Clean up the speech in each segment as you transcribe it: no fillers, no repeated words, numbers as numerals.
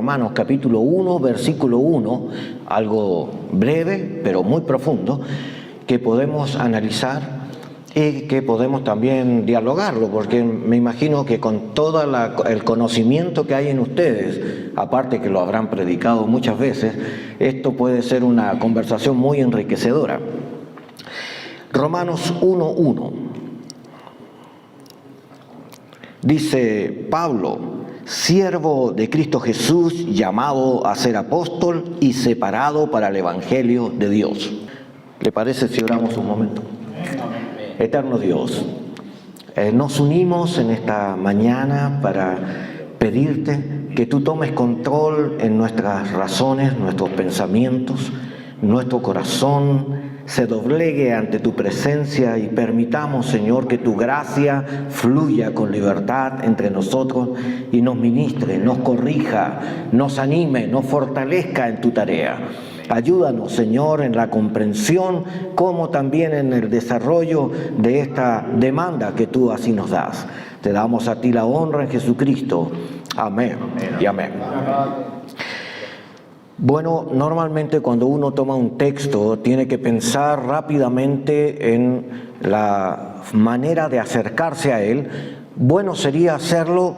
Romanos capítulo 1, versículo 1, algo breve pero muy profundo, que podemos analizar y que podemos también dialogarlo, porque me imagino que con todo el conocimiento que hay en ustedes, aparte que lo habrán predicado muchas veces, esto puede ser una conversación muy enriquecedora. Romanos 1:1 dice Pablo, siervo de Cristo Jesús, llamado a ser apóstol y separado para el Evangelio de Dios. ¿Le parece si oramos un momento? Eterno Dios, nos unimos en esta mañana para pedirte que tú tomes control en nuestras razones, nuestros pensamientos, nuestro corazón se doblegue ante tu presencia y permitamos, Señor, que tu gracia fluya con libertad entre nosotros y nos ministre, nos corrija, nos anime, nos fortalezca en tu tarea. Ayúdanos, Señor, en la comprensión como también en el desarrollo de esta demanda que tú así nos das. Te damos a ti la honra en Jesucristo. Amén y amén. Bueno, normalmente cuando uno toma un texto tiene que pensar rápidamente en la manera de acercarse a él. Bueno sería hacerlo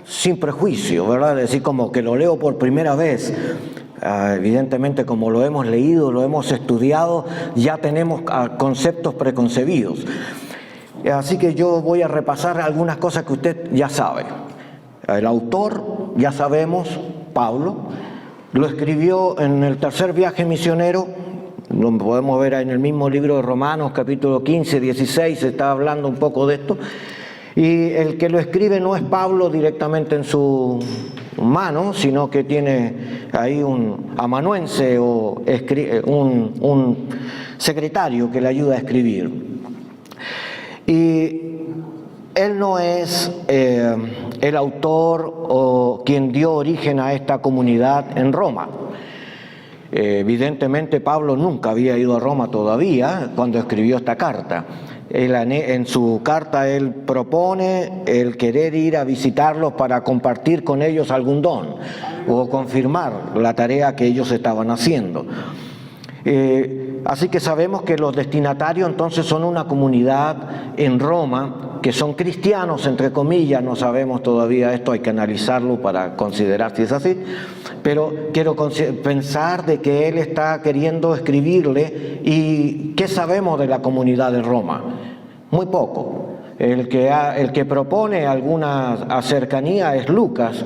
sin prejuicio, ¿verdad? Es decir, como que lo leo por primera vez. Evidentemente, como lo hemos leído, lo hemos estudiado, ya tenemos conceptos preconcebidos. Así que yo voy a repasar algunas cosas que usted ya sabe. El autor, ya sabemos, Pablo, lo escribió en el tercer viaje misionero, lo podemos ver en el mismo libro de Romanos, capítulo 15, 16, se está hablando un poco de esto. Y el que lo escribe no es Pablo directamente en su mano, sino que tiene ahí un amanuense o un secretario que le ayuda a escribir. Y él no es el autor o quien dio origen a esta comunidad en Roma. Evidentemente Pablo nunca había ido a Roma todavía cuando escribió esta carta. En su carta él propone el querer ir a visitarlos para compartir con ellos algún don o confirmar la tarea que ellos estaban haciendo. Así que sabemos que los destinatarios entonces son una comunidad en Roma que son cristianos, entre comillas, no sabemos todavía esto, hay que analizarlo para considerar si es así, pero quiero pensar de que él está queriendo escribirle. ¿Y qué sabemos de la comunidad de Roma? Muy poco. El que propone alguna cercanía es Lucas,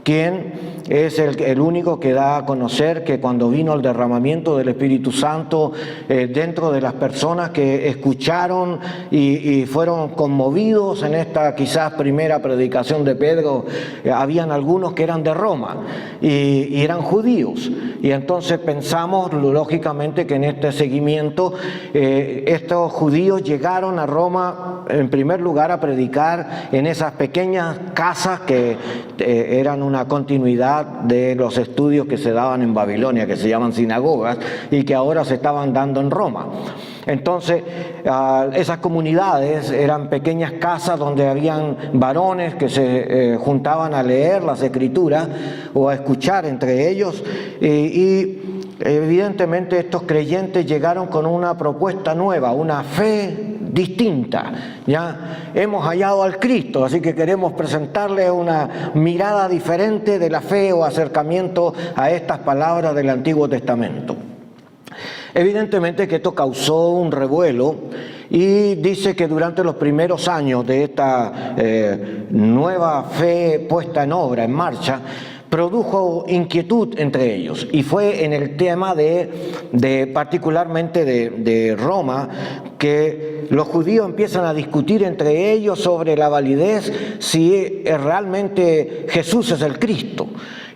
quien es el único que da a conocer que cuando vino el derramamiento del Espíritu Santo dentro de las personas que escucharon y fueron conmovidos en esta quizás primera predicación de Pedro, habían algunos que eran de Roma y eran judíos. Y entonces pensamos lógicamente que en este seguimiento estos judíos llegaron a Roma en primer lugar a predicar en esas pequeñas casas que eran una continuidad de los estudios que se daban en Babilonia, que se llaman sinagogas y que ahora se estaban dando en Roma. Entonces, esas comunidades eran pequeñas casas donde habían varones que se juntaban a leer las escrituras o a escuchar entre ellos y evidentemente estos creyentes llegaron con una propuesta nueva, una fe distinta. Ya hemos hallado al Cristo, así que queremos presentarles una mirada diferente de la fe o acercamiento a estas palabras del Antiguo Testamento. Evidentemente que esto causó un revuelo y dice que durante los primeros años de esta nueva fe puesta en obra, en marcha, produjo inquietud entre ellos y fue en el tema particularmente de Roma que los judíos empiezan a discutir entre ellos sobre la validez si realmente Jesús es el Cristo.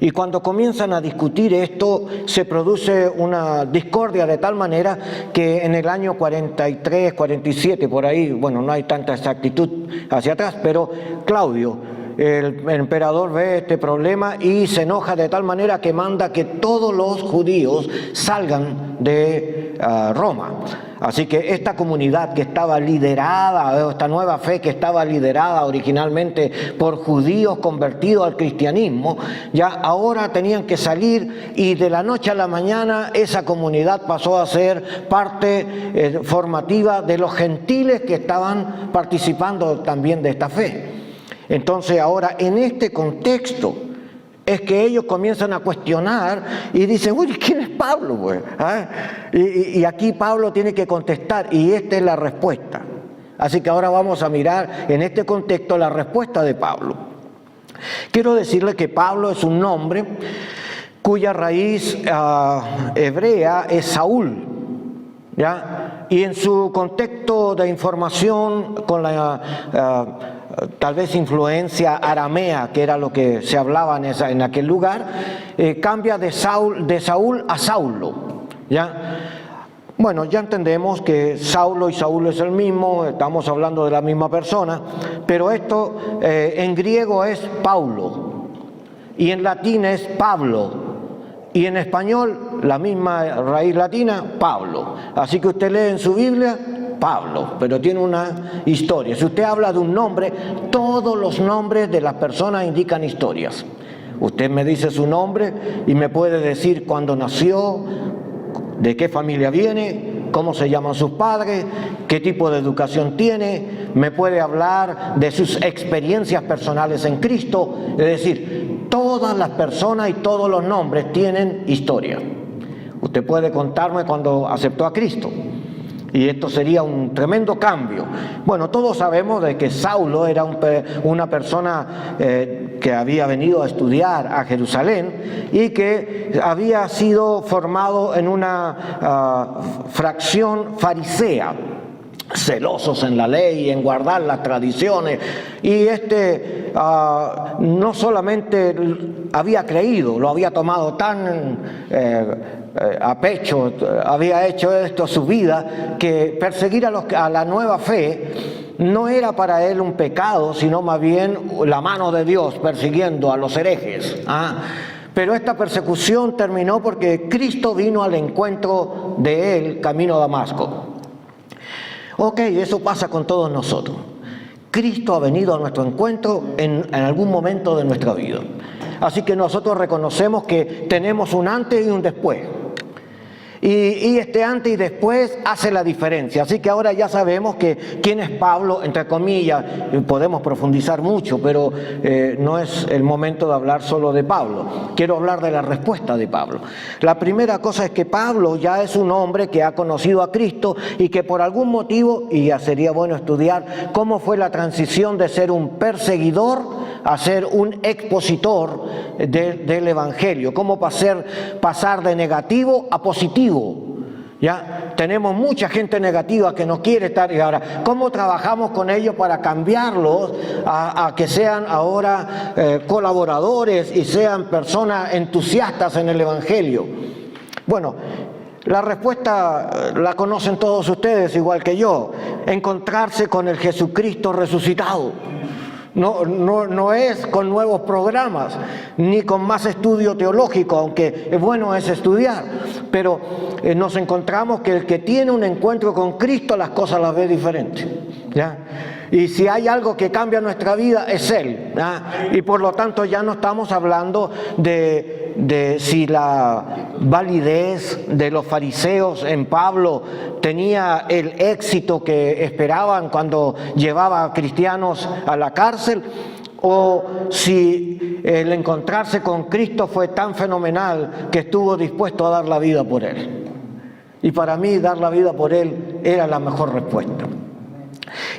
Y cuando comienzan a discutir esto, se produce una discordia de tal manera que en el año 43, 47, por ahí, bueno, no hay tanta exactitud hacia atrás, pero Claudio el emperador ve este problema y se enoja de tal manera que manda que todos los judíos salgan de Roma. Así que esta comunidad que estaba liderada, esta nueva fe que estaba liderada originalmente por judíos convertidos al cristianismo, ya ahora tenían que salir, y de la noche a la mañana esa comunidad pasó a ser parte formativa de los gentiles que estaban participando también de esta fe. Entonces ahora en este contexto es que ellos comienzan a cuestionar y dicen, uy, ¿quién es Pablo, pues? ¿Ah? Y aquí Pablo tiene que contestar, y esta es la respuesta. Así que ahora vamos a mirar en este contexto la respuesta de Pablo. Quiero decirle que Pablo es un nombre cuya raíz hebrea es Saúl, ¿ya? Y en su contexto de información con la tal vez influencia aramea, que era lo que se hablaba en aquel lugar, cambia de Saúl a Saulo, ¿ya? Bueno, ya entendemos que Saulo y Saúl es el mismo, estamos hablando de la misma persona, pero esto en griego es Paulo, y en latín es Pablo, y en español la misma raíz latina, Pablo. Así que usted lee en su Biblia Pablo, pero tiene una historia. Si usted habla de un nombre, todos los nombres de las personas indican historias. Usted me dice su nombre y me puede decir cuándo nació, de qué familia viene, cómo se llaman sus padres, qué tipo de educación tiene, me puede hablar de sus experiencias personales en Cristo. Es decir, todas las personas y todos los nombres tienen historia. Usted puede contarme cuando aceptó a Cristo, y esto sería un tremendo cambio. Bueno, todos sabemos de que Saulo era una persona que había venido a estudiar a Jerusalén y que había sido formado en una fracción farisea, celosos en la ley y en guardar las tradiciones, y no solamente había creído, lo había tomado tan a pecho, había hecho esto su vida, que perseguir a la nueva fe no era para él un pecado, sino más bien la mano de Dios persiguiendo a los herejes. Pero esta persecución terminó porque Cristo vino al encuentro de él camino a Damasco. Ok, eso pasa con todos nosotros. Cristo ha venido a nuestro encuentro en algún momento de nuestra vida. Así que nosotros reconocemos que tenemos un antes y un después. Y este antes y después hace la diferencia. Así que ahora ya sabemos que quién es Pablo, entre comillas. Podemos profundizar mucho, pero no es el momento de hablar solo de Pablo. Quiero hablar de la respuesta de Pablo. La primera cosa es que Pablo ya es un hombre que ha conocido a Cristo y que por algún motivo, y ya sería bueno estudiar cómo fue la transición de ser un perseguidor a ser un expositor del Evangelio, cómo pasar de negativo a positivo. Ya tenemos mucha gente negativa que no quiere estar, y ahora, ¿cómo trabajamos con ellos para cambiarlos a que sean ahora colaboradores y sean personas entusiastas en el Evangelio? Bueno, la respuesta la conocen todos ustedes igual que yo: encontrarse con el Jesucristo resucitado. No es con nuevos programas, ni con más estudio teológico, aunque es bueno es estudiar, pero nos encontramos que el que tiene un encuentro con Cristo las cosas las ve diferentes, ¿ya? Y si hay algo que cambia nuestra vida es Él, ¿ya? Y por lo tanto ya no estamos hablando de si la validez de los fariseos en Pablo tenía el éxito que esperaban cuando llevaba a cristianos a la cárcel, o si el encontrarse con Cristo fue tan fenomenal que estuvo dispuesto a dar la vida por Él. Y para mí dar la vida por Él era la mejor respuesta.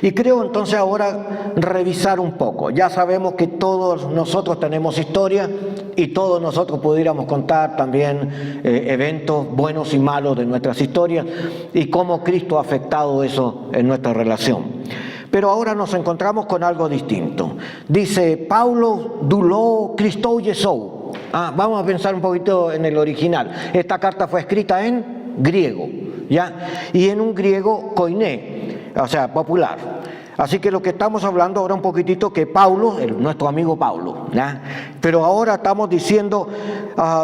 Y creo entonces ahora revisar un poco. Ya sabemos que todos nosotros tenemos historia y todos nosotros pudiéramos contar también eventos buenos y malos de nuestras historias y cómo Cristo ha afectado eso en nuestra relación. Pero ahora nos encontramos con algo distinto. Dice Paulo duló Christou Jesou. Vamos a pensar un poquito en el original. Esta carta fue escrita en griego, ¿ya? Y en un griego koiné, o sea, popular. Así que lo que estamos hablando ahora un poquitito que Pablo, nuestro amigo Pablo, ¿ya? Pero ahora estamos diciendo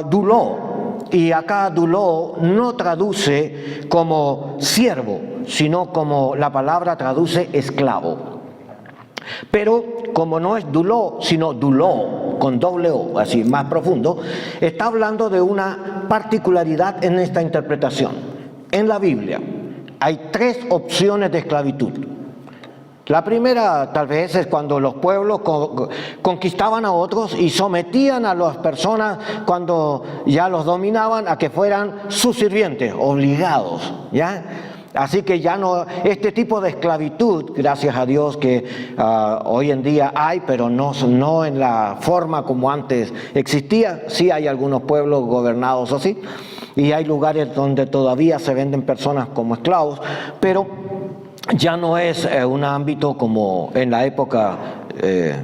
duló, y acá duló no traduce como siervo, sino como la palabra traduce esclavo. Pero como no es duló, sino duló, con doble O, así más profundo, está hablando de una particularidad en esta interpretación. En la Biblia hay 3 opciones de esclavitud. La primera tal vez es cuando los pueblos conquistaban a otros y sometían a las personas cuando ya los dominaban a que fueran sus sirvientes, obligados, ¿ya? Así que ya no, este tipo de esclavitud, gracias a Dios que hoy en día hay, pero no en la forma como antes existía. Sí hay algunos pueblos gobernados así, y hay lugares donde todavía se venden personas como esclavos, pero ya no es un ámbito como en la época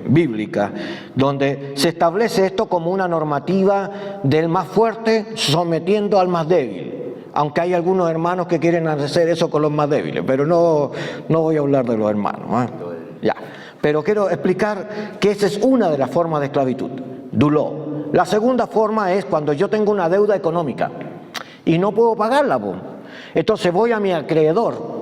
bíblica, donde se establece esto como una normativa del más fuerte sometiendo al más débil. Aunque hay algunos hermanos que quieren hacer eso con los más débiles, pero no voy a hablar de los hermanos, ¿eh? Ya. Pero quiero explicar que esa es una de las formas de esclavitud, duló. La segunda forma es cuando yo tengo una deuda económica y no puedo pagarla, pues. Entonces voy a mi acreedor.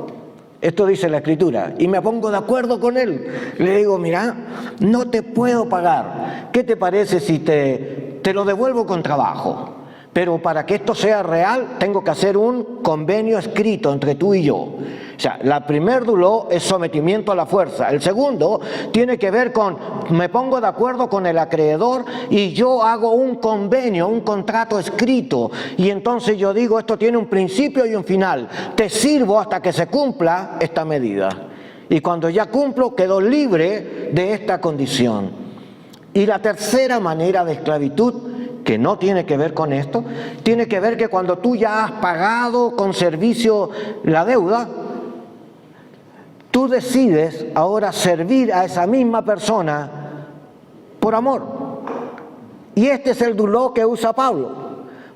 Esto dice la Escritura, y me pongo de acuerdo con él. Le digo, mira, no te puedo pagar. ¿Qué te parece si te lo devuelvo con trabajo? Pero para que esto sea real, tengo que hacer un convenio escrito entre tú y yo. O sea, la primer duló es sometimiento a la fuerza. El segundo tiene que ver con, me pongo de acuerdo con el acreedor y yo hago un convenio, un contrato escrito. Y entonces yo digo, esto tiene un principio y un final. Te sirvo hasta que se cumpla esta medida. Y cuando ya cumplo, quedo libre de esta condición. Y la tercera manera de esclavitud, que no tiene que ver con esto, tiene que ver que cuando tú ya has pagado con servicio la deuda, tú decides ahora servir a esa misma persona por amor. Y este es el duló que usa Pablo.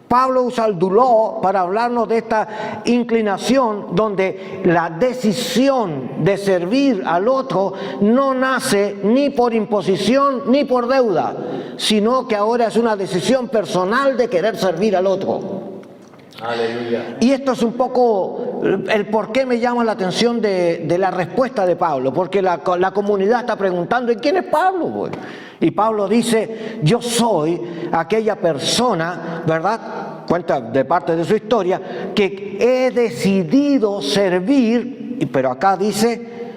Pablo usa el duló para hablarnos de esta inclinación donde la decisión de servir al otro no nace ni por imposición ni por deuda, sino que ahora es una decisión personal de querer servir al otro. Aleluya. Y esto es un poco el por qué me llama la atención de la respuesta de Pablo, porque la comunidad está preguntando, ¿y quién es Pablo, güey? Y Pablo dice, yo soy aquella persona, ¿verdad? Cuenta de parte de su historia, que he decidido servir, pero acá dice,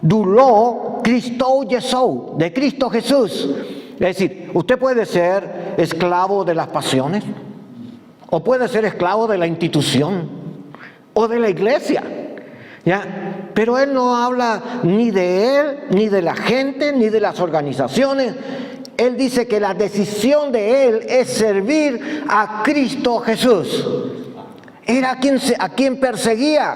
duló Cristo Jesús, de Cristo Jesús. Es decir, usted puede ser esclavo de las pasiones, o puede ser esclavo de la institución, o de la iglesia, ¿ya? Pero él no habla ni de él, ni de la gente, ni de las organizaciones. Él dice que la decisión de él es servir a Cristo Jesús. Era a quien perseguía,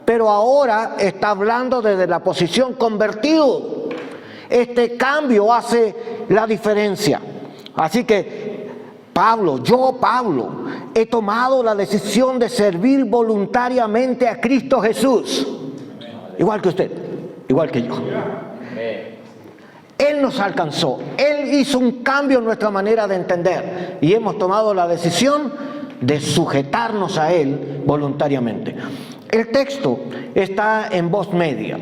pero ahora está hablando desde la posición convertido. Este cambio hace la diferencia. Así que Pablo, he tomado la decisión de servir voluntariamente a Cristo Jesús. Igual que usted, igual que yo. Él nos alcanzó, Él hizo un cambio en nuestra manera de entender y hemos tomado la decisión de sujetarnos a Él voluntariamente. El texto está en voz media.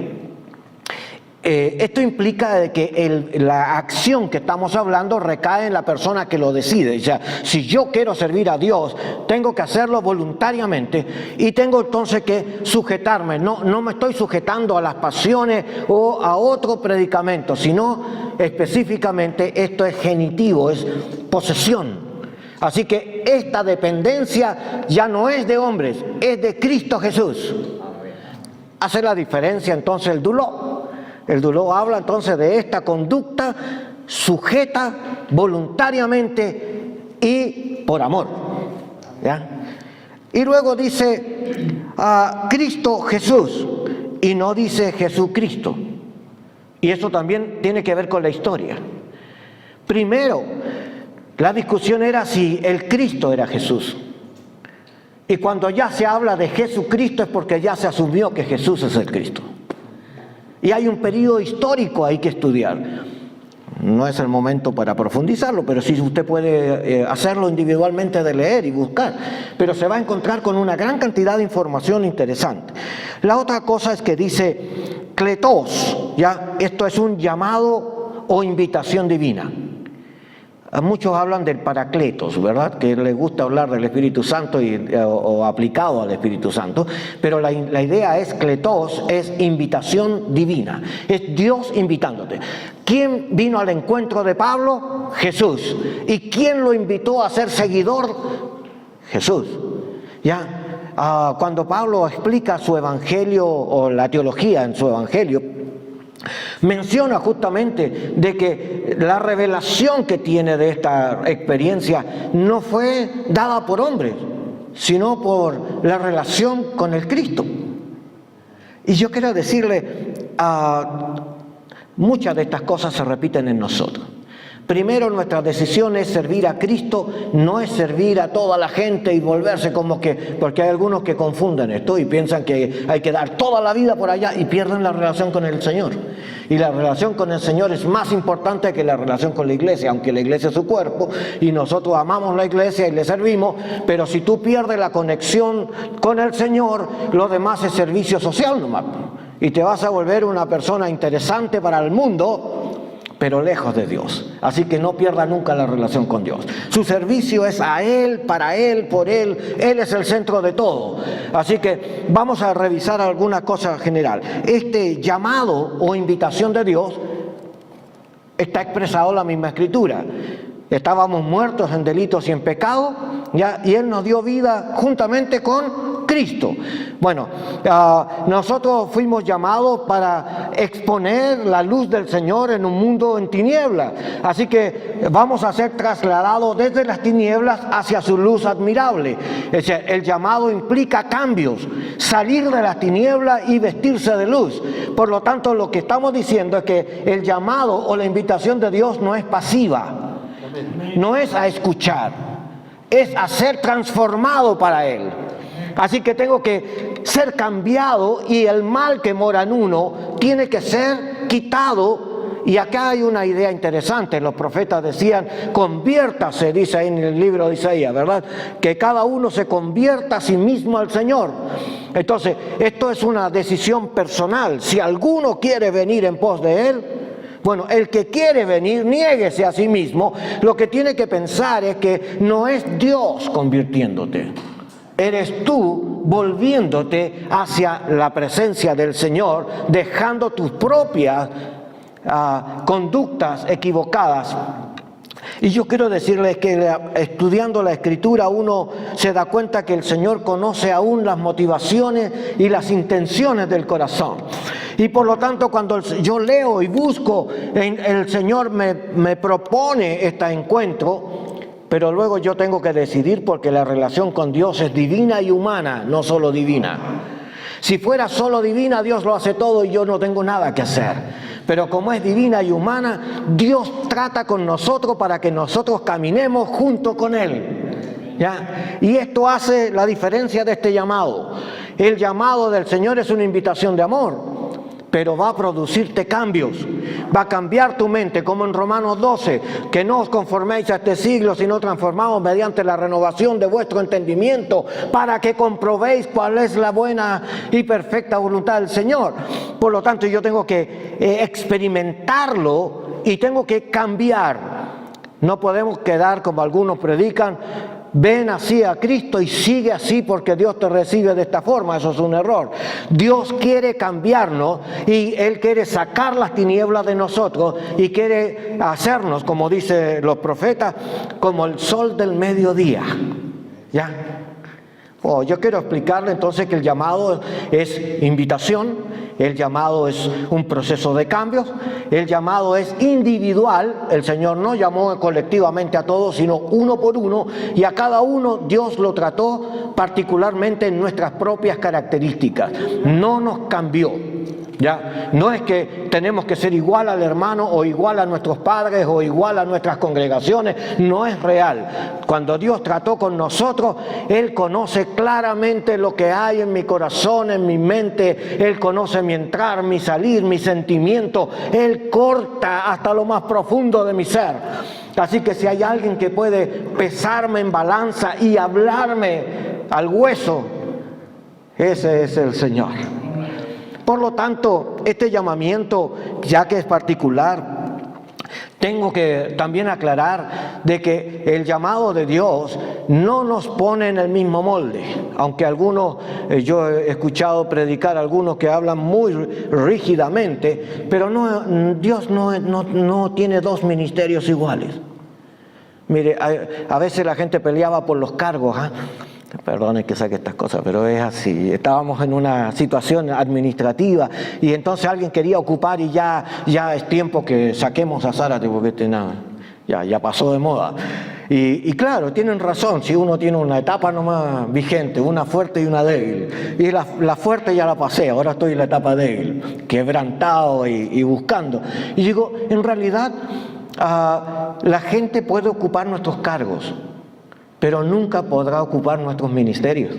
Esto implica de que la acción que estamos hablando recae en la persona que lo decide. O sea, si yo quiero servir a Dios, tengo que hacerlo voluntariamente y tengo entonces que sujetarme. No me estoy sujetando a las pasiones o a otro predicamento, sino específicamente esto es genitivo, es posesión. Así que esta dependencia ya no es de hombres, es de Cristo Jesús. Hace la diferencia entonces el duló. El duló habla entonces de esta conducta sujeta voluntariamente y por amor, ¿ya? Y luego dice Cristo Jesús y no dice Jesucristo. Y eso también tiene que ver con la historia. Primero, la discusión era si el Cristo era Jesús. Y cuando ya se habla de Jesucristo es porque ya se asumió que Jesús es el Cristo. Y hay un periodo histórico ahí que estudiar. No es el momento para profundizarlo, pero sí usted puede hacerlo individualmente, de leer y buscar. Pero se va a encontrar con una gran cantidad de información interesante. La otra cosa es que dice kletos, ¿ya? Esto es un llamado o invitación divina. Muchos hablan del paracletos, ¿verdad? Que les gusta hablar del Espíritu Santo o aplicado al Espíritu Santo, pero la idea es kletos, es invitación divina, es Dios invitándote. ¿Quién vino al encuentro de Pablo? Jesús. ¿Y quién lo invitó a ser seguidor? Jesús. ¿Ya? Cuando Pablo explica su evangelio o la teología en su evangelio, menciona justamente de que la revelación que tiene de esta experiencia no fue dada por hombres, sino por la relación con el Cristo. Y yo quiero decirle, muchas de estas cosas se repiten en nosotros. Primero, nuestra decisión es servir a Cristo, no es servir a toda la gente y volverse como que, porque hay algunos que confunden esto y piensan que hay que dar toda la vida por allá y pierden la relación con el Señor. Y la relación con el Señor es más importante que la relación con la iglesia, aunque la iglesia es su cuerpo y nosotros amamos la iglesia y le servimos, pero si tú pierdes la conexión con el Señor, lo demás es servicio social nomás. Y te vas a volver una persona interesante para el mundo, pero lejos de Dios. Así que no pierda nunca la relación con Dios. Su servicio es a Él, para Él, por Él. Él es el centro de todo. Así que vamos a revisar alguna cosa general. Este llamado o invitación de Dios está expresado en la misma Escritura. Estábamos muertos en delitos y en pecado, ¿ya? Y Él nos dio vida juntamente con Cristo. Bueno, nosotros fuimos llamados para exponer la luz del Señor en un mundo en tinieblas. Así que vamos a ser trasladados desde las tinieblas hacia su luz admirable. Es decir, el llamado implica cambios, salir de las tinieblas y vestirse de luz. Por lo tanto, lo que estamos diciendo es que el llamado o la invitación de Dios no es pasiva. No es a escuchar, es a ser transformado para Él. Así que tengo que ser cambiado y el mal que mora en uno tiene que ser quitado. Y acá hay una idea interesante. Los profetas decían, conviértase, dice ahí en el libro de Isaías, ¿verdad? Que cada uno se convierta a sí mismo al Señor. Entonces, esto es una decisión personal. Si alguno quiere venir en pos de Él, bueno, el que quiere venir, niéguese a sí mismo. Lo que tiene que pensar es que no es Dios convirtiéndote. Eres tú volviéndote hacia la presencia del Señor, dejando tus propias conductas equivocadas. Y yo quiero decirles que estudiando la Escritura uno se da cuenta que el Señor conoce aún las motivaciones y las intenciones del corazón. Y por lo tanto, cuando yo leo y busco, el Señor me propone este encuentro, pero luego yo tengo que decidir porque la relación con Dios es divina y humana, no solo divina. Si fuera solo divina, Dios lo hace todo y yo no tengo nada que hacer. Pero como es divina y humana, Dios trata con nosotros para que nosotros caminemos junto con Él. ¿Ya? Y esto hace la diferencia de este llamado. El llamado del Señor es una invitación de amor, pero va a producirte cambios, va a cambiar tu mente, como en Romanos 12, que no os conforméis a este siglo, sino transformaos mediante la renovación de vuestro entendimiento, para que comprobéis cuál es la buena y perfecta voluntad del Señor. Por lo tanto, yo tengo que experimentarlo y tengo que cambiar. No podemos quedar como algunos predican, ven así a Cristo y sigue así porque Dios te recibe de esta forma. Eso es un error. Dios quiere cambiarnos y Él quiere sacar las tinieblas de nosotros y quiere hacernos, como dicen los profetas, como el sol del mediodía. ¿Ya? Yo quiero explicarle entonces que el llamado es invitación, el llamado es un proceso de cambios, el llamado es individual. El Señor no llamó colectivamente a todos, sino uno por uno, y a cada uno Dios lo trató particularmente en nuestras propias características. No nos cambió, Ya, no es que tenemos que ser igual al hermano o igual a nuestros padres o igual a nuestras congregaciones, no es real. Cuando Dios trató con nosotros, Él conoce claramente lo que hay en mi corazón, en mi mente, Él conoce mi entrar, mi salir, mi sentimiento, Él corta hasta lo más profundo de mi ser. Así que si hay alguien que puede pesarme en balanza y hablarme al hueso, ese es el Señor. Por lo tanto, este llamamiento, ya que es particular, tengo que también aclarar de que el llamado de Dios no nos pone en el mismo molde. Aunque algunos, yo he escuchado predicar a algunos que hablan muy rígidamente, pero Dios no tiene dos ministerios iguales. Mire, a veces la gente peleaba por los cargos, Perdonen que saque estas cosas, pero es así. Estábamos en una situación administrativa y entonces alguien quería ocupar y ya es tiempo que saquemos a Zárate porque ya pasó de moda. Y claro, tienen razón, si uno tiene una etapa nomás vigente, una fuerte y una débil. Y la fuerte ya la pasé, ahora estoy en la etapa débil, quebrantado y buscando. Y digo, en realidad la gente puede ocupar nuestros cargos, pero nunca podrá ocupar nuestros ministerios.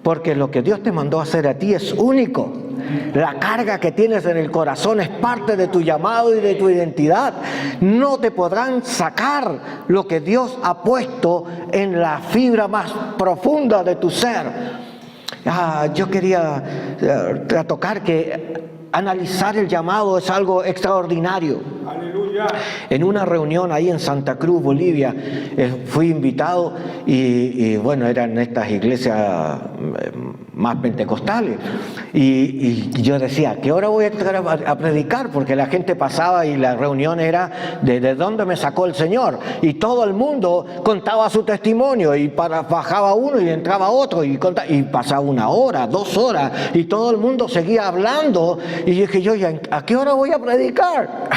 Porque lo que Dios te mandó a hacer a ti es único. La carga que tienes en el corazón es parte de tu llamado y de tu identidad. No te podrán sacar lo que Dios ha puesto en la fibra más profunda de tu ser. Yo quería tocar que analizar el llamado es algo extraordinario. Aleluya. En una reunión ahí en Santa Cruz, Bolivia, fui invitado y bueno, eran estas iglesias más pentecostales. Y yo decía, ¿qué hora voy a entrar a predicar? Porque la gente pasaba y la reunión era ¿de dónde me sacó el Señor? Y todo el mundo contaba su testimonio y bajaba uno y entraba otro y pasaba 1 hora, 2 horas y todo el mundo seguía hablando. Y dije yo, ¿a qué hora voy a predicar?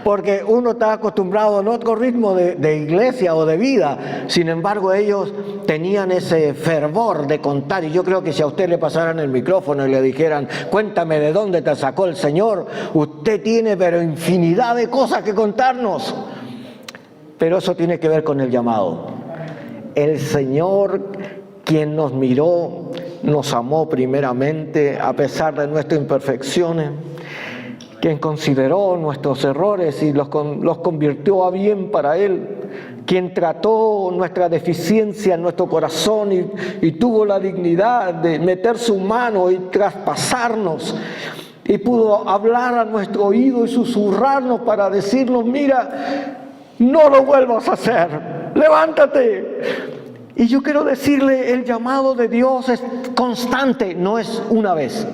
Porque uno está acostumbrado a otro ritmo de iglesia o de vida. Sin embargo, ellos tenían ese fervor de contar. Y yo creo que si a usted le pasaran el micrófono y le dijeran, cuéntame de dónde te sacó el Señor, usted tiene pero infinidad de cosas que contarnos. Pero eso tiene que ver con el llamado. El Señor, quien nos miró, nos amó primeramente a pesar de nuestras imperfecciones, quien consideró nuestros errores y los convirtió a bien para Él, quien trató nuestra deficiencia en nuestro corazón y tuvo la dignidad de meter su mano y traspasarnos y pudo hablar a nuestro oído y susurrarnos para decirnos, mira, no lo vuelvas a hacer, levántate. Y yo quiero decirle, el llamado de Dios es constante, no es una vez.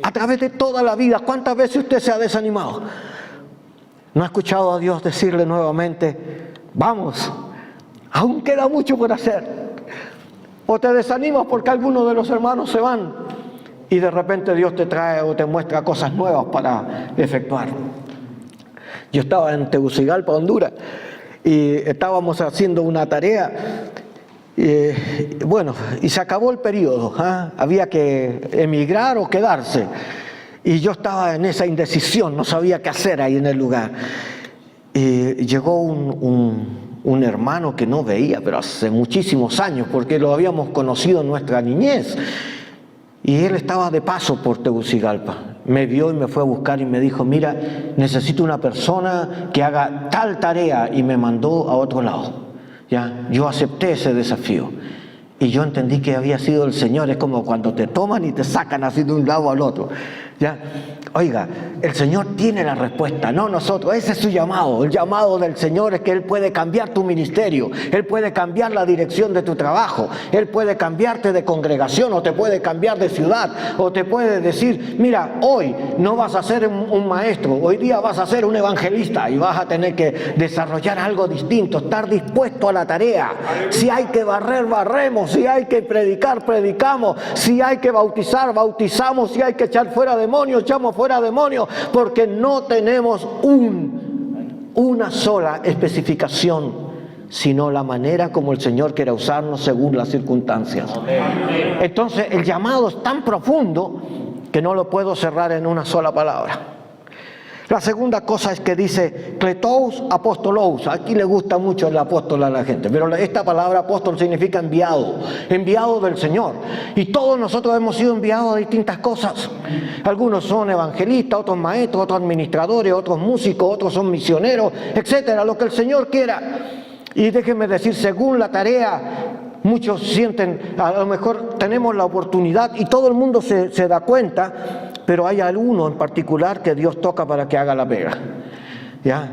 A través de toda la vida, ¿cuántas veces usted se ha desanimado? ¿No ha escuchado a Dios decirle nuevamente, vamos, aún queda mucho por hacer? O te desanimas porque algunos de los hermanos se van y de repente Dios te trae o te muestra cosas nuevas para efectuar. Yo estaba en Tegucigalpa, Honduras, y estábamos haciendo una tarea. Bueno, y se acabó el periodo, había que emigrar o quedarse. Y yo estaba en esa indecisión, no sabía qué hacer ahí en el lugar. Y llegó un hermano que no veía, pero hace muchísimos años, porque lo habíamos conocido en nuestra niñez. Y él estaba de paso por Tegucigalpa. Me vio y me fue a buscar y me dijo, mira, necesito una persona que haga tal tarea, y me mandó a otro lado. Ya, yo acepté ese desafío y yo entendí que había sido el Señor. Es como cuando te toman y te sacan así de un lado al otro. Ya, oiga, el Señor tiene la respuesta, no nosotros. Ese es su llamado. El llamado del Señor es que Él puede cambiar tu ministerio, Él puede cambiar la dirección de tu trabajo, Él puede cambiarte de congregación o te puede cambiar de ciudad, o te puede decir, mira, hoy no vas a ser un maestro, hoy día vas a ser un evangelista y vas a tener que desarrollar algo distinto, estar dispuesto a la tarea. Si hay que barrer, barremos, si hay que predicar, predicamos, si hay que bautizar, bautizamos, si hay que echar fuera demonios, echamos fuera demonios, porque no tenemos una sola especificación, sino la manera como el Señor quiere usarnos según las circunstancias. Entonces el llamado es tan profundo que no lo puedo cerrar en una sola palabra. La segunda cosa es que dice Kletous apostolous. Aquí le gusta mucho el apóstol a la gente, pero esta palabra apóstol significa enviado, enviado del Señor. Y todos nosotros hemos sido enviados a distintas cosas. Algunos son evangelistas, otros maestros, otros administradores, otros músicos, otros son misioneros, etcétera, lo que el Señor quiera. Y déjenme decir, según la tarea, muchos sienten, a lo mejor tenemos la oportunidad y todo el mundo se da cuenta, pero hay alguno en particular que Dios toca para que haga la pega. ¿Ya?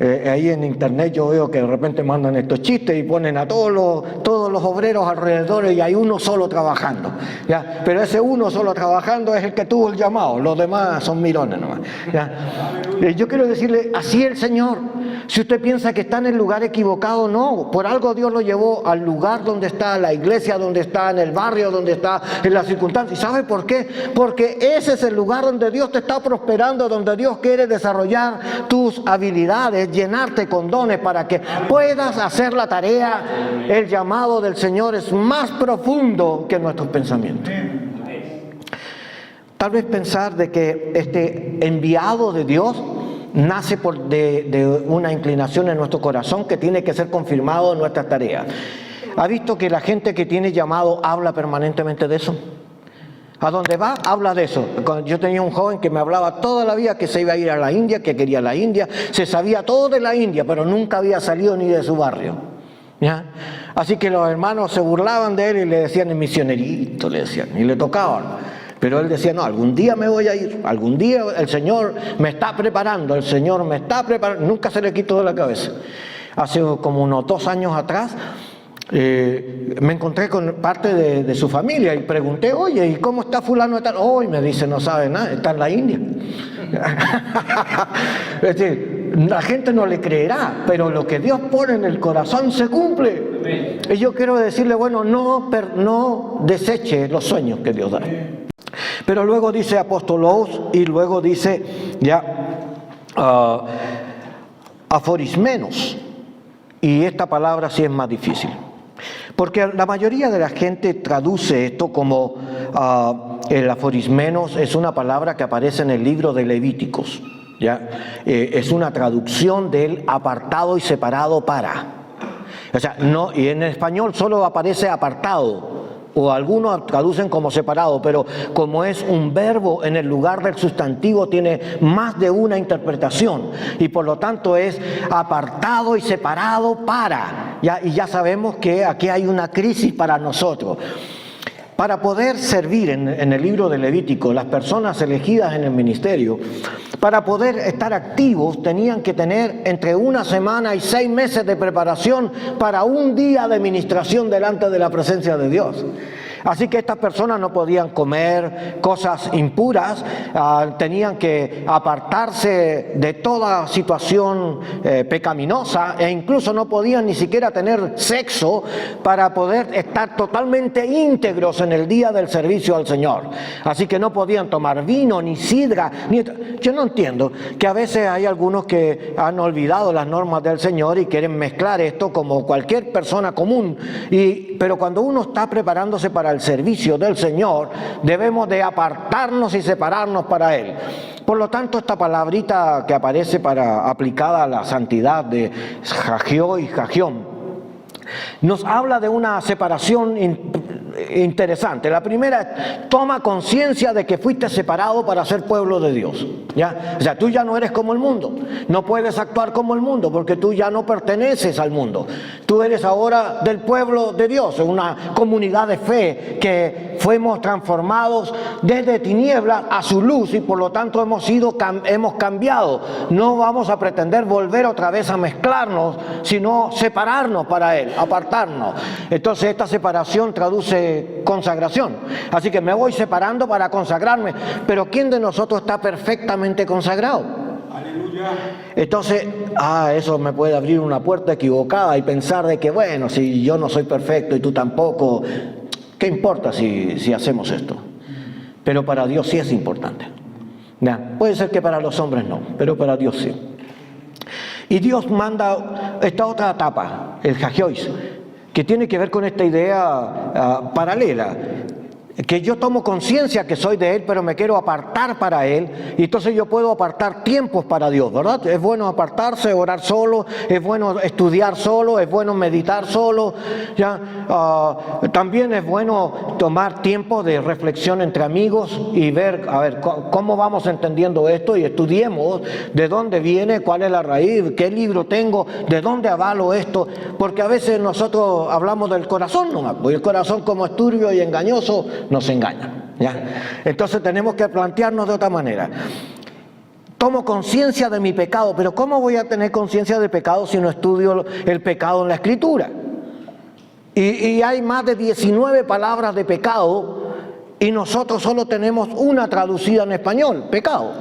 Ahí en internet yo veo que de repente mandan estos chistes y ponen a todos los obreros alrededor y hay uno solo trabajando. ¿Ya? Pero ese uno solo trabajando es el que tuvo el llamado, los demás son mirones nomás. ¿Ya? Yo quiero decirle, así el Señor. Si usted piensa que está en el lugar equivocado, no. Por algo Dios lo llevó al lugar donde está, la iglesia donde está, en el barrio donde está, en las circunstancias. ¿Y sabe por qué? Porque ese es el lugar donde Dios te está prosperando, donde Dios quiere desarrollar tus habilidades, llenarte con dones para que puedas hacer la tarea. El llamado del Señor es más profundo que nuestros pensamientos. Tal vez pensar de que este enviado de Dios nace de una inclinación en nuestro corazón que tiene que ser confirmado en nuestras tareas. ¿Ha visto que la gente que tiene llamado habla permanentemente de eso? A donde va, habla de eso. Yo tenía un joven que me hablaba toda la vida que se iba a ir a la India, que quería la India, se sabía todo de la India, pero nunca había salido ni de su barrio. ¿Ya? Así que los hermanos se burlaban de él y le decían el misionerito, le decían, y le tocaban. Pero él decía, no, algún día me voy a ir, algún día el Señor me está preparando, el Señor me está preparando. Nunca se le quitó de la cabeza. Hace como unos 2 años atrás me encontré con parte de su familia y pregunté, oye, ¿y cómo está fulano de tal? Oh, y me dice, no sabe nada, está en la India. Es decir, la gente no le creerá, pero lo que Dios pone en el corazón se cumple. Y yo quiero decirle, bueno, no deseche los sueños que Dios da. Pero luego dice apóstolos y luego dice aforismenos. Y esta palabra sí es más difícil. Porque la mayoría de la gente traduce esto como el aforismenos es una palabra que aparece en el libro de Levíticos. ¿Ya? Es una traducción del apartado y separado para. O sea, no, y en español solo aparece apartado. O algunos traducen como separado, pero como es un verbo en el lugar del sustantivo tiene más de una interpretación y por lo tanto es apartado y separado para. Y ya sabemos que aquí hay una crisis para nosotros. Para poder servir en el libro de Levítico, las personas elegidas en el ministerio, para poder estar activos, tenían que tener entre 1 semana y 6 meses de preparación para un día de ministración delante de la presencia de Dios. Así que estas personas no podían comer cosas impuras, tenían que apartarse de toda situación pecaminosa e incluso no podían ni siquiera tener sexo para poder estar totalmente íntegros en el día del servicio al Señor. Así que no podían tomar vino, ni sidra. Yo no entiendo que a veces hay algunos que han olvidado las normas del Señor y quieren mezclar esto como cualquier persona común. Pero cuando uno está preparándose para el servicio del Señor, debemos de apartarnos y separarnos para Él. Por lo tanto, esta palabrita que aparece aplicada a la santidad de Jagió y Jagión, nos habla de una separación interesante. La primera es, toma conciencia de que fuiste separado para ser pueblo de Dios. ¿Ya? O sea, tú ya no eres como el mundo, no puedes actuar como el mundo porque tú ya no perteneces al mundo. Tú eres ahora del pueblo de Dios, una comunidad de fe que fuimos transformados desde tinieblas a su luz y por lo tanto hemos cambiado. No vamos a pretender volver otra vez a mezclarnos, sino separarnos para Él, apartarnos. Entonces esta separación traduce consagración. Así que me voy separando para consagrarme. Pero ¿quién de nosotros está perfectamente consagrado? Aleluya. Entonces, eso me puede abrir una puerta equivocada y pensar de que, bueno, si yo no soy perfecto y tú tampoco, ¿qué importa si hacemos esto? Pero para Dios sí es importante. ¿Ya? Puede ser que para los hombres no, pero para Dios sí. Y Dios manda esta otra etapa, el Hagiois, que tiene que ver con esta idea paralela. que yo tomo conciencia que soy de Él, pero me quiero apartar para Él, y entonces yo puedo apartar tiempos para Dios, ¿verdad? Es bueno apartarse, orar solo, es bueno estudiar solo, es bueno meditar solo, ¿ya? También es bueno tomar tiempo de reflexión entre amigos y ver, a ver, cómo vamos entendiendo esto, y estudiemos de dónde viene, cuál es la raíz, qué libro tengo, de dónde avalo esto, porque a veces nosotros hablamos del corazón nomás, porque el corazón, como es turbio y engañoso, nos engaña, ¿ya? Entonces tenemos que plantearnos de otra manera. Tomo conciencia de mi pecado, pero ¿cómo voy a tener conciencia de pecado si no estudio el pecado en la Escritura? Y hay más de 19 palabras de pecado y nosotros solo tenemos una traducida en español, pecado.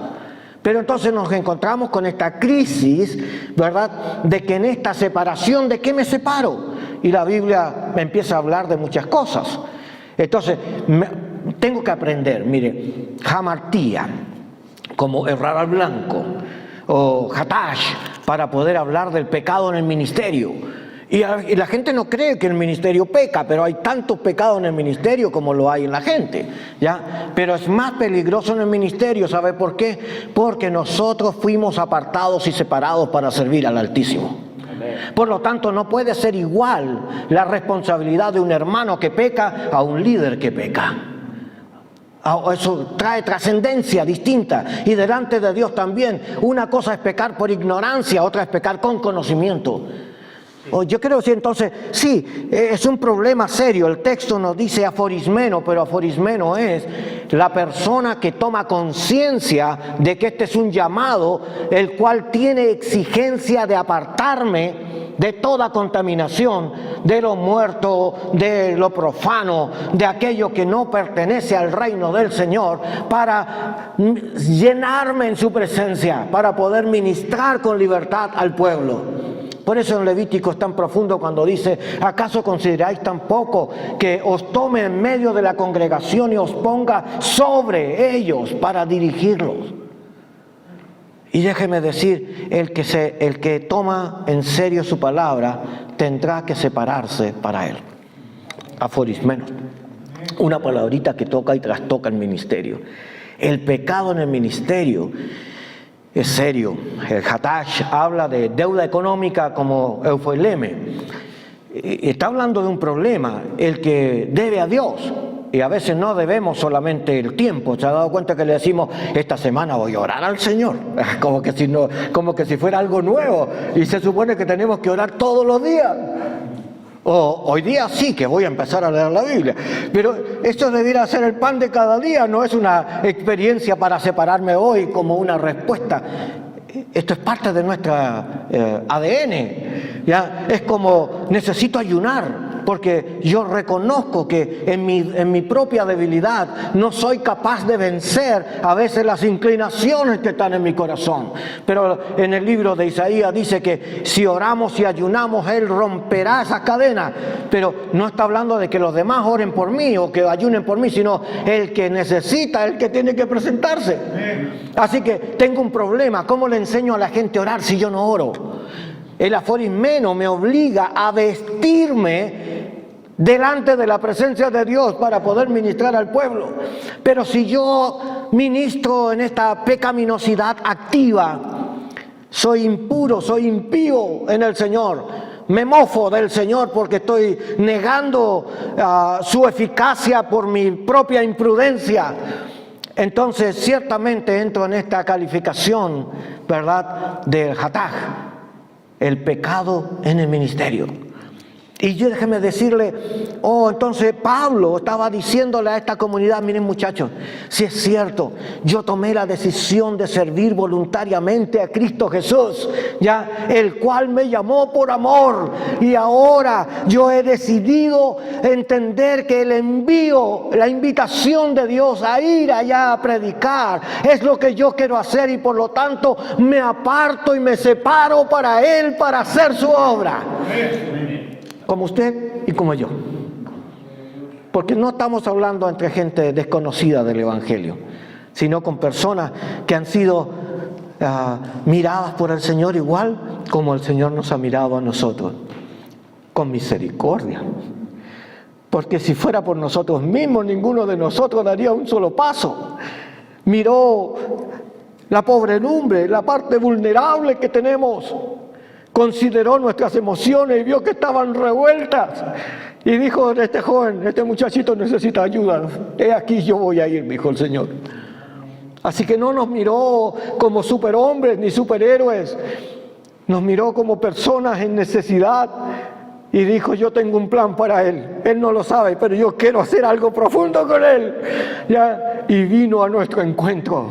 Pero entonces nos encontramos con esta crisis, ¿verdad?, de que en esta separación, ¿de qué me separo? Y la Biblia me empieza a hablar de muchas cosas. Entonces, tengo que aprender, mire, hamartía, como errar al blanco, o hatash, para poder hablar del pecado en el ministerio. Y la gente no cree que el ministerio peca, pero hay tantos pecados en el ministerio como lo hay en la gente, ¿ya? Pero es más peligroso en el ministerio, ¿sabe por qué? Porque nosotros fuimos apartados y separados para servir al Altísimo. Por lo tanto, no puede ser igual la responsabilidad de un hermano que peca a un líder que peca. Eso trae trascendencia distinta, y delante de Dios también. Una cosa es pecar por ignorancia, otra es pecar con conocimiento. Yo creo que entonces, sí, es un problema serio. El texto nos dice aforismeno, pero aforismeno es la persona que toma conciencia de que este es un llamado, el cual tiene exigencia de apartarme de toda contaminación, de lo muerto, de lo profano, de aquello que no pertenece al reino del Señor, para llenarme en su presencia, para poder ministrar con libertad al pueblo. Por eso en Levítico es tan profundo cuando dice: ¿acaso consideráis tan poco que os tome en medio de la congregación y os ponga sobre ellos para dirigirlos? Y déjeme decir, el que toma en serio su palabra tendrá que separarse para él. Aforismeno, una palabrita que toca y trastoca el ministerio. El pecado en el ministerio es serio. El hatash habla de deuda económica como eufoileme. Está hablando de un problema, el que debe a Dios. Y a veces no debemos solamente el tiempo. ¿Se ha dado cuenta que le decimos: esta semana voy a orar al Señor? Como que si fuera algo nuevo. Y se supone que tenemos que orar todos los días. O hoy día sí que voy a empezar a leer la Biblia. Pero esto debiera ser el pan de cada día, no es una experiencia para separarme hoy como una respuesta. Esto es parte de nuestra ADN. ¿Ya? Es como necesito ayunar, porque yo reconozco que en mi propia debilidad no soy capaz de vencer a veces las inclinaciones que están en mi corazón. Pero en el libro de Isaías dice que si oramos y ayunamos, Él romperá esas cadenas. Pero no está hablando de que los demás oren por mí o que ayunen por mí, sino el que necesita, el que tiene que presentarse. Así que tengo un problema. ¿Cómo le enseño a la gente a orar si yo no oro? El aforismeno me obliga a vestirme delante de la presencia de Dios para poder ministrar al pueblo. Pero si yo ministro en esta pecaminosidad activa, soy impuro, soy impío en el Señor, me mofo del Señor porque estoy negando su eficacia por mi propia imprudencia, entonces ciertamente entro en esta calificación, ¿verdad?, del hataj, el pecado en el ministerio. Y yo déjeme decirle, entonces Pablo estaba diciéndole a esta comunidad: miren muchachos, si es cierto, yo tomé la decisión de servir voluntariamente a Cristo Jesús, ya, el cual me llamó por amor, y ahora yo he decidido entender que el envío, la invitación de Dios a ir allá a predicar, es lo que yo quiero hacer, y por lo tanto me aparto y me separo para Él, para hacer su obra. Como usted y como yo. Porque no estamos hablando entre gente desconocida del Evangelio, sino con personas que han sido miradas por el Señor igual como el Señor nos ha mirado a nosotros, con misericordia. porque si fuera por nosotros mismos, ninguno de nosotros daría un solo paso. Miró la pobredumbre, la parte vulnerable que tenemos. Consideró nuestras emociones y vio que estaban revueltas. Y dijo, este joven, este muchachito necesita ayuda. He aquí, yo voy a ir, dijo el Señor. Así que no nos miró como superhombres ni superhéroes. Nos miró como personas en necesidad. Y dijo, yo tengo un plan para él. Él no lo sabe, pero yo quiero hacer algo profundo con él. ¿Ya? Y vino a nuestro encuentro.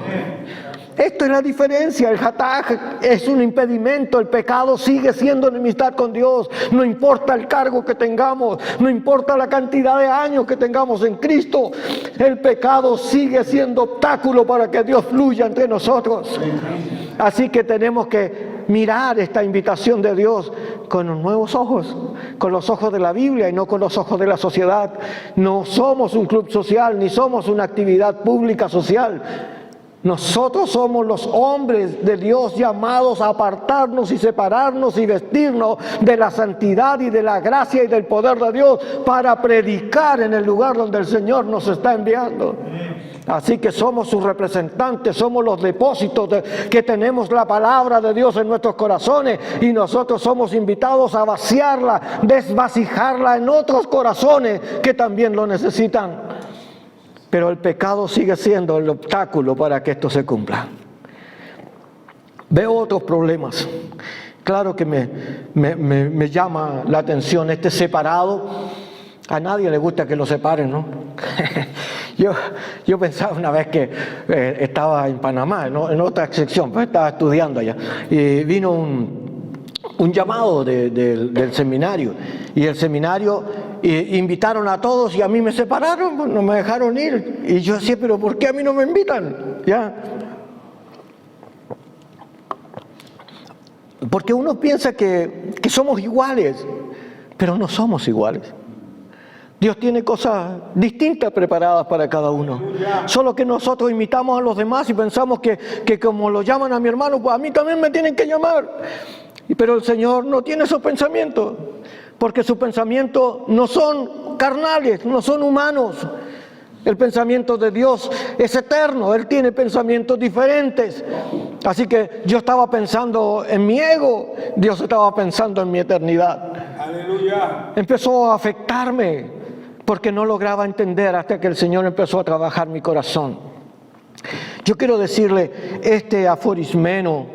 Esto es la diferencia. El hataj es un impedimento. El pecado sigue siendo enemistad con Dios. No importa el cargo que tengamos, no importa la cantidad de años que tengamos en Cristo, el pecado sigue siendo obstáculo para que Dios fluya entre nosotros. Así que tenemos que mirar esta invitación de Dios con nuevos ojos, con los ojos de la Biblia y no con los ojos de la sociedad. No somos un club social, ni somos una actividad pública social. Nosotros somos los hombres de Dios llamados a apartarnos y separarnos y vestirnos de la santidad y de la gracia y del poder de Dios para predicar en el lugar donde el Señor nos está enviando. Así que somos sus representantes, somos los depósitos que tenemos la palabra de Dios en nuestros corazones y nosotros somos invitados a vaciarla, desvasijarla en otros corazones que también lo necesitan. Pero el pecado sigue siendo el obstáculo para que esto se cumpla. Veo otros problemas. Claro que me llama la atención este separado. A nadie le gusta que lo separen, ¿no? Yo pensaba una vez que estaba en Panamá, ¿no? En otra sección, pues estaba estudiando allá. Y vino un llamado del seminario. Y el seminario invitaron a todos y a mí me separaron, no me dejaron ir. Y yo decía, pero ¿por qué a mí no me invitan? ¿Ya? Porque uno piensa que somos iguales, pero no somos iguales. Dios tiene cosas distintas preparadas para cada uno. Solo que nosotros imitamos a los demás y pensamos que como lo llaman a mi hermano, pues a mí también me tienen que llamar. Pero el Señor no tiene esos pensamientos, porque sus pensamientos no son carnales, no son humanos. El pensamiento de Dios es eterno, Él tiene pensamientos diferentes. Así que yo estaba pensando en mi ego, Dios estaba pensando en mi eternidad. Aleluya. Empezó a afectarme, porque no lograba entender hasta que el Señor empezó a trabajar mi corazón. Yo quiero decirle, este aforismeno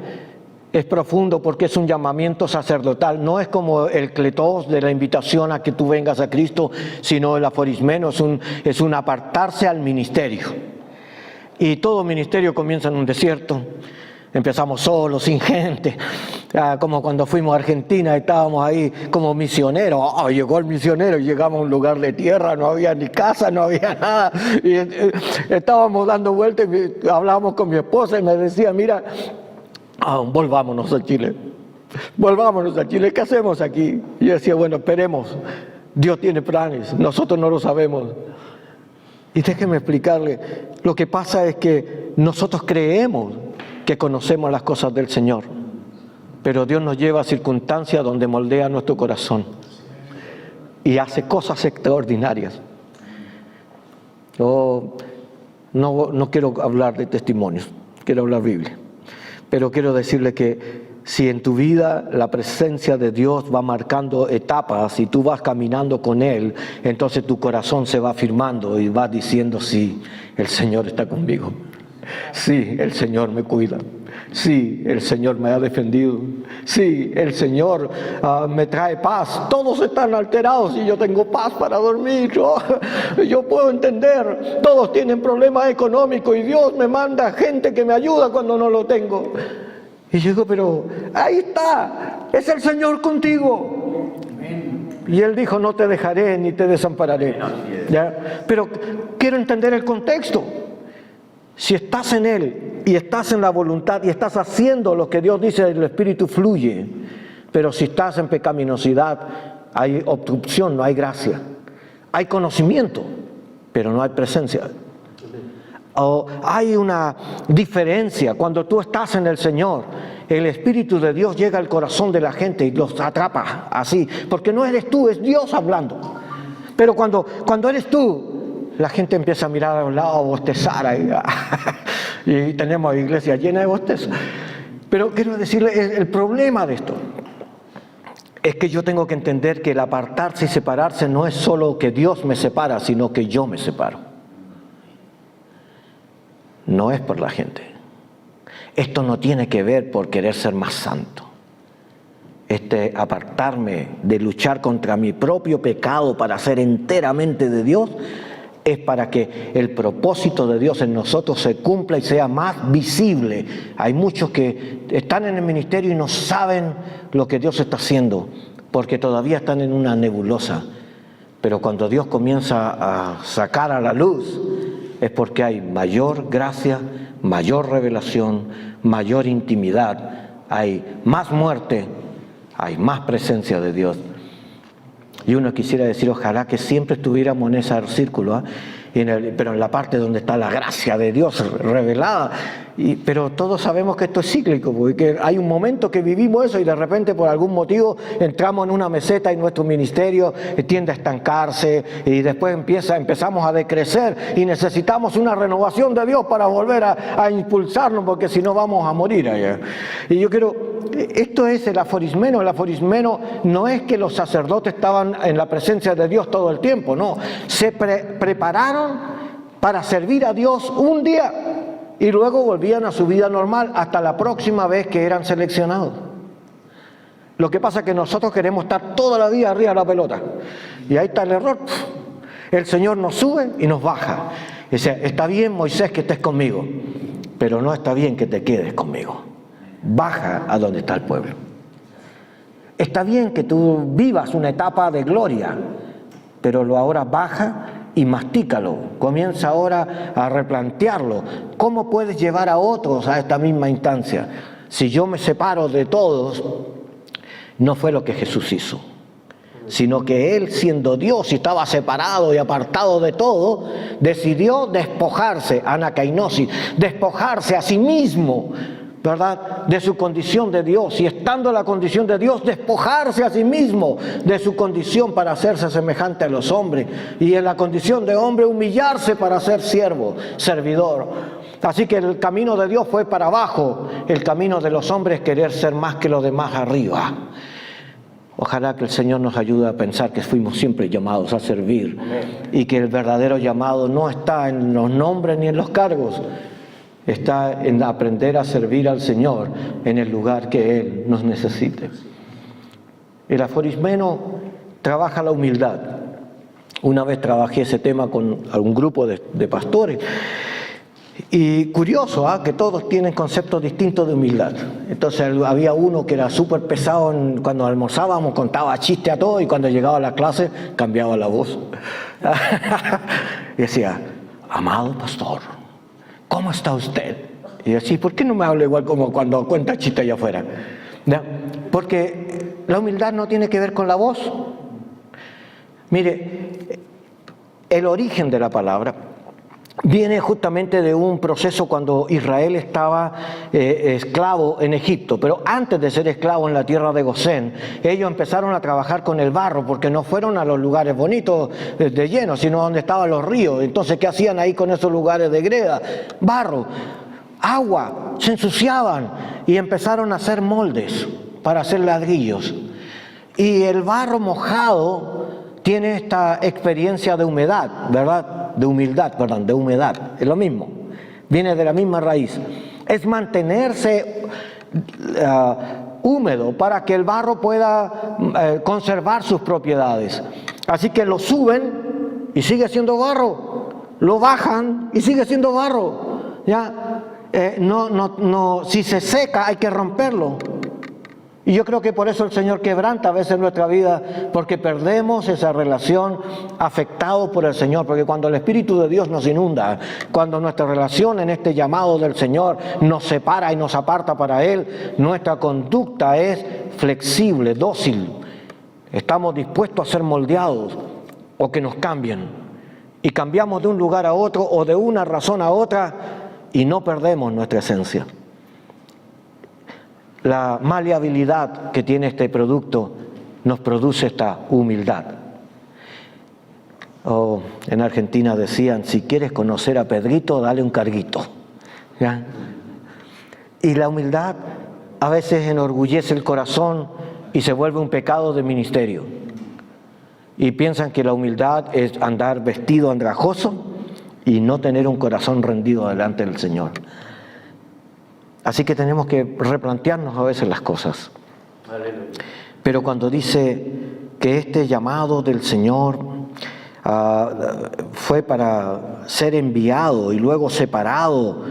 es profundo porque es un llamamiento sacerdotal. No es como el cletos de la invitación a que tú vengas a Cristo, sino el aforismeno es un apartarse al ministerio. Y todo ministerio comienza en un desierto. Empezamos solos, sin gente, como cuando fuimos a Argentina, estábamos ahí como misioneros. Llegó el misionero y llegamos a un lugar de tierra, no había ni casa, no había nada. Y estábamos dando vueltas y hablábamos con mi esposa y me decía, mira, volvámonos a Chile, ¿qué hacemos aquí? Y yo decía, bueno, esperemos, Dios tiene planes, nosotros no lo sabemos. Y déjeme explicarle, lo que pasa es que nosotros creemos que conocemos las cosas del Señor, pero Dios nos lleva a circunstancias donde moldea nuestro corazón y hace cosas extraordinarias. Yo no quiero hablar de testimonios, quiero hablar Biblia. Pero quiero decirle que si en tu vida la presencia de Dios va marcando etapas y tú vas caminando con Él, entonces tu corazón se va afirmando y vas diciendo, sí, el Señor está conmigo. Sí, el Señor me cuida. Sí, el Señor me ha defendido. Sí, el Señor me trae paz. Todos están alterados y yo tengo paz para dormir. Yo puedo entender. Todos tienen problemas económicos y Dios me manda gente que me ayuda cuando no lo tengo. Y yo digo, pero ahí está. Es el Señor contigo. Y Él dijo, no te dejaré ni te desampararé. ¿Ya? Pero quiero entender el contexto. Si estás en Él y estás en la voluntad y estás haciendo lo que Dios dice, el Espíritu fluye. Pero si estás en pecaminosidad, hay obstrucción, no hay gracia. Hay conocimiento, pero no hay presencia. O hay una diferencia. Cuando tú estás en el Señor, el Espíritu de Dios llega al corazón de la gente y los atrapa así. Porque no eres tú, es Dios hablando. Pero cuando eres tú, la gente empieza a mirar a un lado, a bostezar, y tenemos iglesia llena de bostezos. Pero quiero decirle, el problema de esto es que yo tengo que entender que el apartarse y separarse no es solo que Dios me separa, sino que yo me separo. No es por la gente. Esto no tiene que ver por querer ser más santo. Apartarme de luchar contra mi propio pecado para ser enteramente de Dios es para que el propósito de Dios en nosotros se cumpla y sea más visible. Hay muchos que están en el ministerio y no saben lo que Dios está haciendo porque todavía están en una nebulosa. Pero cuando Dios comienza a sacar a la luz es porque hay mayor gracia, mayor revelación, mayor intimidad, hay más muerte, hay más presencia de Dios. Y uno quisiera decir, ojalá que siempre estuviéramos en ese círculo, pero en la parte donde está la gracia de Dios revelada. Pero todos sabemos que esto es cíclico, porque hay un momento que vivimos eso y de repente por algún motivo entramos en una meseta y nuestro ministerio tiende a estancarse y después empezamos a decrecer y necesitamos una renovación de Dios para volver a impulsarnos, porque si no vamos a morir allá. Y yo quiero... Esto es el aforismeno. El aforismeno no es que los sacerdotes estaban en la presencia de Dios todo el tiempo, no. Se prepararon para servir a Dios un día y luego volvían a su vida normal hasta la próxima vez que eran seleccionados. Lo que pasa es que nosotros queremos estar toda la vida arriba de la pelota. Y ahí está el error. El Señor nos sube y nos baja. Dice, está bien, Moisés, que estés conmigo, pero no está bien que te quedes conmigo. Baja a donde está el pueblo. Está bien que tú vivas una etapa de gloria, pero ahora baja y mastícalo. Comienza ahora a replantearlo. ¿Cómo puedes llevar a otros a esta misma instancia? Si yo me separo de todos, no fue lo que Jesús hizo, sino que Él, siendo Dios y estaba separado y apartado de todo, decidió despojarse, anacainosis, despojarse a sí mismo, ¿verdad?, de su condición de Dios, y estando en la condición de Dios, despojarse a sí mismo de su condición para hacerse semejante a los hombres, y en la condición de hombre humillarse para ser siervo, servidor. Así que el camino de Dios fue para abajo, el camino de los hombres querer ser más que los demás arriba. Ojalá que el Señor nos ayude a pensar que fuimos siempre llamados a servir. Amén. Y que el verdadero llamado no está en los nombres ni en los cargos, está en aprender a servir al Señor en el lugar que Él nos necesite. El aforismeno trabaja la humildad. Una vez trabajé ese tema con un grupo de pastores, y curioso, que todos tienen conceptos distintos de humildad. Entonces había uno que era súper pesado, cuando almorzábamos contaba chiste a todos, y cuando llegaba a la clase cambiaba la voz. Y decía, amado pastor, ¿cómo está usted? Y decía, ¿por qué no me habla igual como cuando cuenta chiste allá afuera? ¿No? Porque la humildad no tiene que ver con la voz. Mire, el origen de la palabra viene justamente de un proceso cuando Israel estaba esclavo en Egipto, pero antes de ser esclavo en la tierra de Gosén, ellos empezaron a trabajar con el barro, porque no fueron a los lugares bonitos de lleno, sino donde estaban los ríos. Entonces, ¿qué hacían ahí con esos lugares de greda? Barro, agua, se ensuciaban y empezaron a hacer moldes para hacer ladrillos. Y el barro mojado tiene esta experiencia de humedad, ¿verdad? De humildad, perdón, de humedad, es lo mismo, viene de la misma raíz. Es mantenerse húmedo para que el barro pueda conservar sus propiedades. Así que lo suben y sigue siendo barro, lo bajan y sigue siendo barro. ¿Ya? Si se seca hay que romperlo. Y yo creo que por eso el Señor quebranta a veces nuestra vida, porque perdemos esa relación afectado por el Señor. Porque cuando el Espíritu de Dios nos inunda, cuando nuestra relación en este llamado del Señor nos separa y nos aparta para Él, nuestra conducta es flexible, dócil. Estamos dispuestos a ser moldeados o que nos cambien. Y cambiamos de un lugar a otro o de una razón a otra y no perdemos nuestra esencia. La maleabilidad que tiene este producto nos produce esta humildad. O en Argentina decían, si quieres conocer a Pedrito, dale un carguito. ¿Ya? Y la humildad a veces enorgullece el corazón y se vuelve un pecado de ministerio. Y piensan que la humildad es andar vestido andrajoso y no tener un corazón rendido delante del Señor. Así que tenemos que replantearnos a veces las cosas. Pero cuando dice que este llamado del Señor fue para ser enviado y luego separado,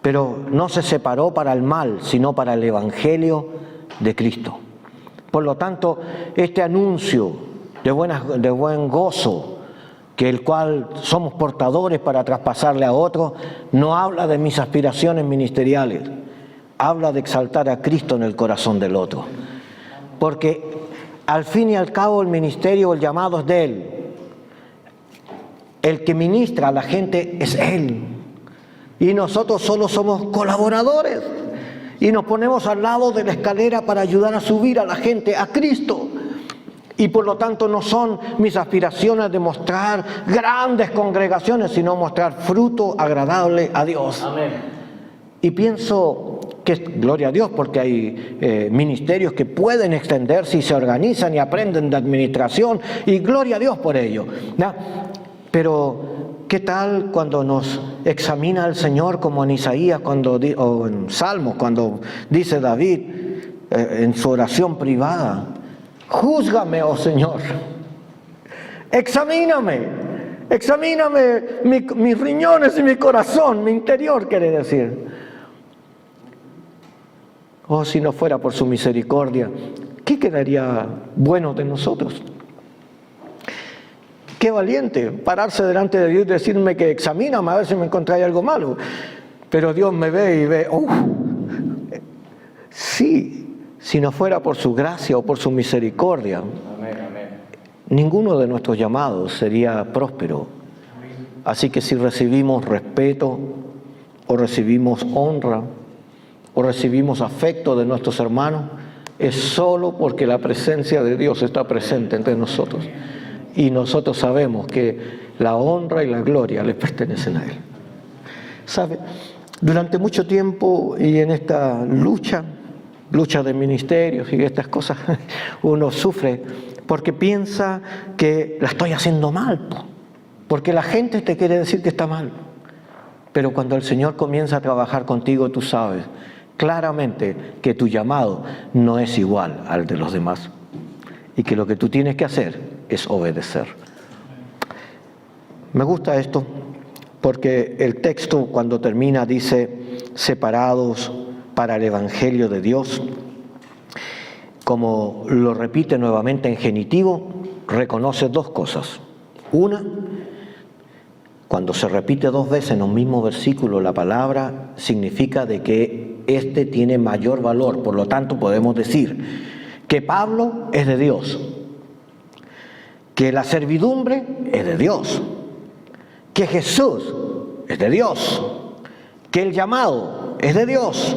pero no se separó para el mal, sino para el Evangelio de Cristo. Por lo tanto, este anuncio de buen gozo, que el cual somos portadores para traspasarle a otros, no habla de mis aspiraciones ministeriales, habla de exaltar a Cristo en el corazón del otro. Porque al fin y al cabo el ministerio, el llamado es de Él. El que ministra a la gente es Él. Y nosotros solo somos colaboradores. Y nos ponemos al lado de la escalera para ayudar a subir a la gente a Cristo. Y por lo tanto no son mis aspiraciones de mostrar grandes congregaciones, sino mostrar fruto agradable a Dios. Amén. Y pienso que es gloria a Dios porque hay ministerios que pueden extenderse y se organizan y aprenden de administración, y gloria a Dios por ello, ¿no? Pero ¿qué tal cuando nos examina el Señor, como en Isaías o en Salmos, cuando dice David en su oración privada: júzgame, oh Señor, examíname mis riñones y mi corazón, mi interior, quiere decir. Oh, si no fuera por su misericordia, ¿qué quedaría bueno de nosotros? Qué valiente pararse delante de Dios y decirme que examíname a ver si me encontráis algo malo. Pero Dios me ve y ve, sí, si no fuera por su gracia o por su misericordia, ninguno de nuestros llamados sería próspero. Así que si recibimos respeto, o recibimos honra, o recibimos afecto de nuestros hermanos, es solo porque la presencia de Dios está presente entre nosotros. Y nosotros sabemos que la honra y la gloria les pertenecen a Él. ¿Sabe? Durante mucho tiempo y en esta lucha de ministerios y estas cosas, uno sufre porque piensa que la estoy haciendo mal, porque la gente te quiere decir que está mal. Pero cuando el Señor comienza a trabajar contigo, tú sabes claramente que tu llamado no es igual al de los demás y que lo que tú tienes que hacer es obedecer. Me gusta esto porque el texto, cuando termina, dice separados para el Evangelio de Dios. Como lo repite nuevamente en genitivo, reconoce dos cosas. Una, cuando se repite dos veces en un mismo versículo la palabra, significa de que este tiene mayor valor. Por lo tanto, podemos decir que Pablo es de Dios, que la servidumbre es de Dios, que Jesús es de Dios, que el llamado es de Dios,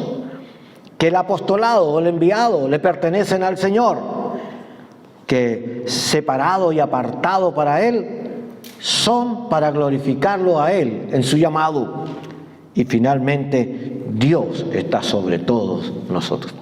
que el apostolado o el enviado le pertenecen al Señor, que separado y apartado para Él son para glorificarlo a Él en su llamado. Y finalmente, Dios está sobre todos nosotros.